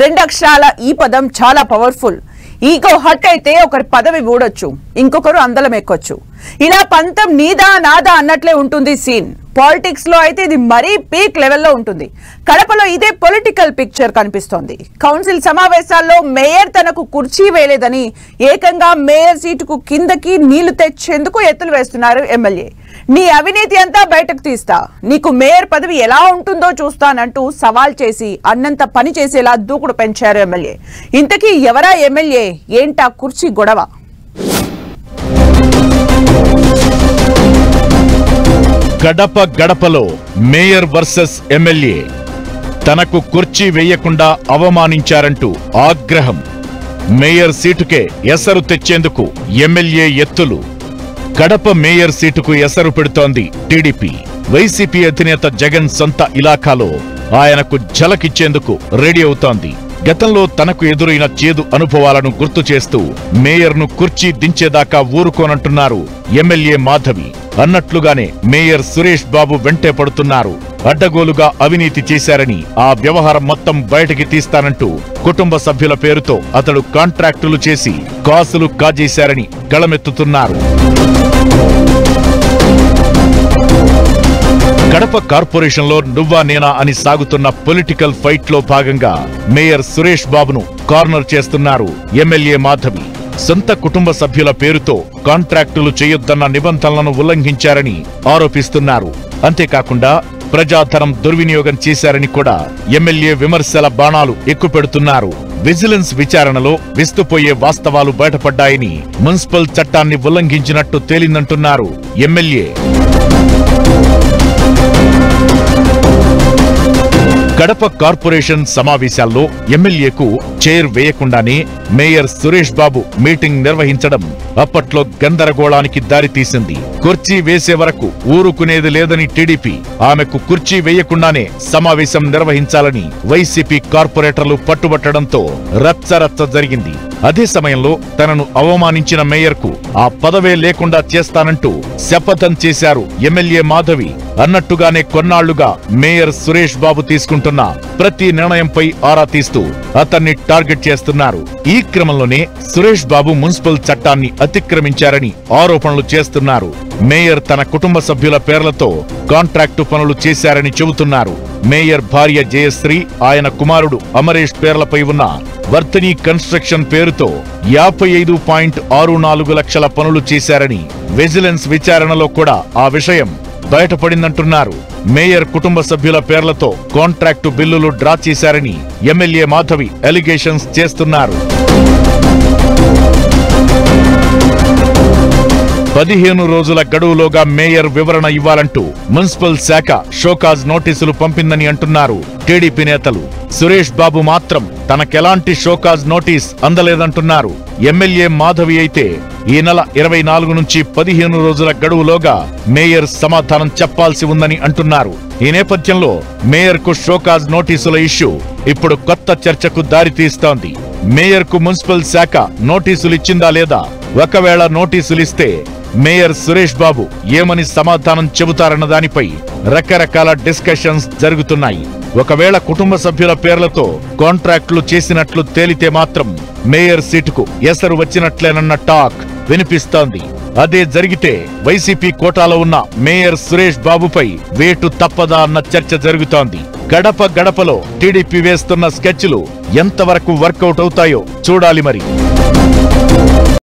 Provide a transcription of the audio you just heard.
రెండు అక్షరాల ఈ పదం చాలా పవర్ఫుల్. ఈగో హట్ అయితే ఒకరి పదవి ఊడొచ్చు, ఇంకొకరు అందలం ఎక్కొచ్చు. ఇలా పంతం నీదా నాదా అన్నట్లే ఉంటుంది సీన్. పాలిటిక్స్ లో అయితే ఇది మరీ పీక్ లెవెల్లో ఉంటుంది. కడపలో ఇదే పొలిటికల్ పిక్చర్ కనిపిస్తోంది. కౌన్సిల్ సమావేశాల్లో మేయర్ తనకు కుర్చీ వేయలేదని ఏకంగా మేయర్ సీటుకు కిందకి నీళ్లు తెచ్చేందుకు ఎత్తులు వేస్తున్నారు ఎమ్మెల్యే. నీ అవినీతి అంతా బయటకు తీస్తా, నీకు మేయర్ పదవి ఎలా ఉంటుందో చూస్తానంటూ సవాల్ చేసి అన్నంత పని చేసేలా దూకుడు పెంచారు ఎమ్మెల్యే. ఇంతకీ ఎవరా ఎమ్మెల్యే, ఏంటా కుర్చీ గొడవ? గడప గడపలో మేయర్ వర్సెస్ ఎమ్మెల్యే. తనకు కుర్చీ వేయకుండా అవమానించారంటూ ఆగ్రహం. మేయర్ సీటుకే ఎసరు తెచ్చేందుకు ఎమ్మెల్యే ఎత్తులు. కడప మేయర్ సీటుకు ఎసరు పెడుతోంది టీడీపీ. వైసీపీ అధినేత జగన్ సొంత ఇలాఖాలో ఆయనకు ఝలకిచ్చేందుకు రెడీ అవుతోంది. గతంలో తనకు ఎదురైన చేదు అనుభవాలను గుర్తు చేస్తూ మేయర్ను కుర్చీ దించేదాకా ఊరుకోనంటున్నారు ఎమ్మెల్యే మాధవి. అన్నట్లుగానే మేయర్ సురేష్ బాబు వెంటే పడుతున్నారు. అడ్డగోలుగా అవినీతి చేశారని, ఆ వ్యవహారం మొత్తం బయటికి తీస్తానంటూ కుటుంబ సభ్యుల పేరుతో అతడు కాంట్రాక్టులు చేసి కాసులు కాజేశారని గళమెత్తుతున్నారు. కడప కార్పొరేషన్లో నువ్వా నేనా అని సాగుతున్న పొలిటికల్ ఫైట్ లో భాగంగా మేయర్ సురేష్ బాబును కార్నర్ చేస్తున్నారు ఎమ్మెల్యే మాధవి. సొంత కుటుంబ సభ్యుల పేరుతో కాంట్రాక్టులు చేయొద్దన్న నిబంధనలను ఉల్లంఘించారని ఆరోపిస్తున్నారు. అంతేకాకుండా ప్రజాధనం దుర్వినియోగం చేశారని కూడా ఎమ్మెల్యే విమర్శల బాణాలు ఎక్కుపెడుతున్నారు. విజిలెన్స్ విచారణలో విస్తుపోయే వాస్తవాలు బయటపడ్డాయని, మున్సిపల్ చట్టాన్ని ఉల్లంఘించినట్టు తేలిందంటున్నారు ఎమ్మెల్యే. కడప కార్పొరేషన్ సమావేశాల్లో ఎమ్మెల్యేకు chair వేయకుండానే mayor Suresh Babu meeting నిర్వహించడం అప్పట్లో గందరగోళానికి దారితీసింది. కుర్చీ వేసే వరకు ఊరుకునేది లేదని టీడీపీ, ఆమెకు కుర్చీ వేయకుండానే సమావేశం నిర్వహించాలని వైసీపీ కార్పొరేటర్లు పట్టుబట్టడంతో రచ్చరచ్చ జరిగింది. అదే సమయంలో తనను అవమానించిన మేయర్కు ఆ పదవే లేకుండా చేస్తానంటూ శపథం చేశారు ఎమ్మెల్యే మాధవి. అన్నట్టుగానే కొన్నాళ్లుగా మేయర్ సురేష్ బాబు తీసుకుంటున్న ప్రతి నిర్ణయంపై ఆరా తీస్తూ అతన్ని టార్గెట్ చేస్తున్నారు. ఈ క్రమంలోనే సురేష్ బాబు మున్సిపల్ చట్టాన్ని అతిక్రమించారని ఆరోపణలు చేస్తున్నారు. మేయర్ తన కుటుంబ సభ్యుల పేర్లతో కాంట్రాక్టు పనులు చేశారని చెబుతున్నారు. మేయర్ భార్య జయశ్రీ, ఆయన కుమారుడు అమరేష్ పేర్లపై ఉన్న వర్ధని కన్స్ట్రక్షన్ పేరుతో 55.64 లక్షల పనులు చేశారని విజిలెన్స్ విచారణలో కూడా ఆ విషయం బయటపడిందంటున్నారు. మేయర్ కుటుంబ సభ్యుల పేర్లతో కాంట్రాక్టు బిల్లులు డ్రా చేశారని ఎమ్మెల్యే మాధవి అలిగేషన్స్ చేస్తున్నారు. 15 రోజుల గడువులోగా మేయర్ వివరణ ఇవ్వాలంటూ మున్సిపల్ శాఖ షోకాజ్ నోటీసులు పంపిందని అంటున్నారు టీడీపీ నేతలు. సురేష్ బాబు మాత్రం తనకెలాంటి షోకాజ్ నోటీస్ అందలేదంటున్నారు. ఎమ్మెల్యే మాధవి అయితే ఈ నెల 24 నుంచి 15 రోజుల గడువులోగా మేయర్ సమాధానం చెప్పాల్సి ఉందని అంటున్నారు. ఈ నేపథ్యంలో మేయర్ కు షోకాజ్ నోటీసుల ఇష్యూ ఇప్పుడు కొత్త చర్చకు దారితీస్తోంది. మేయర్ కు మున్సిపల్ శాఖ నోటీసులు ఇచ్చిందా లేదా? ఒకవేళ నోటీసులిస్తే మేయర్ సురేష్ బాబు ఏమని సమాధానం చెబుతారన్న దానిపై రకరకాల డిస్కషన్స్ జరుగుతున్నాయి. ఒకవేళ కుటుంబ సభ్యుల పేర్లతో కాంట్రాక్టులు చేసినట్లు తేలితే మాత్రం మేయర్ సీటుకు ఎసరు వచ్చినట్లేనన్న టాక్ వినిపిస్తోంది. అదే జరిగితే వైసీపీ కోటాలో ఉన్న మేయర్ సురేష్ బాబుపై వేటు తప్పదా అన్న చర్చ జరుగుతోంది. గడప గడపలో టీడీపీ వేస్తున్న స్కెచ్లు ఎంతవరకు వర్కౌట్ అవుతాయో చూడాలి మరి.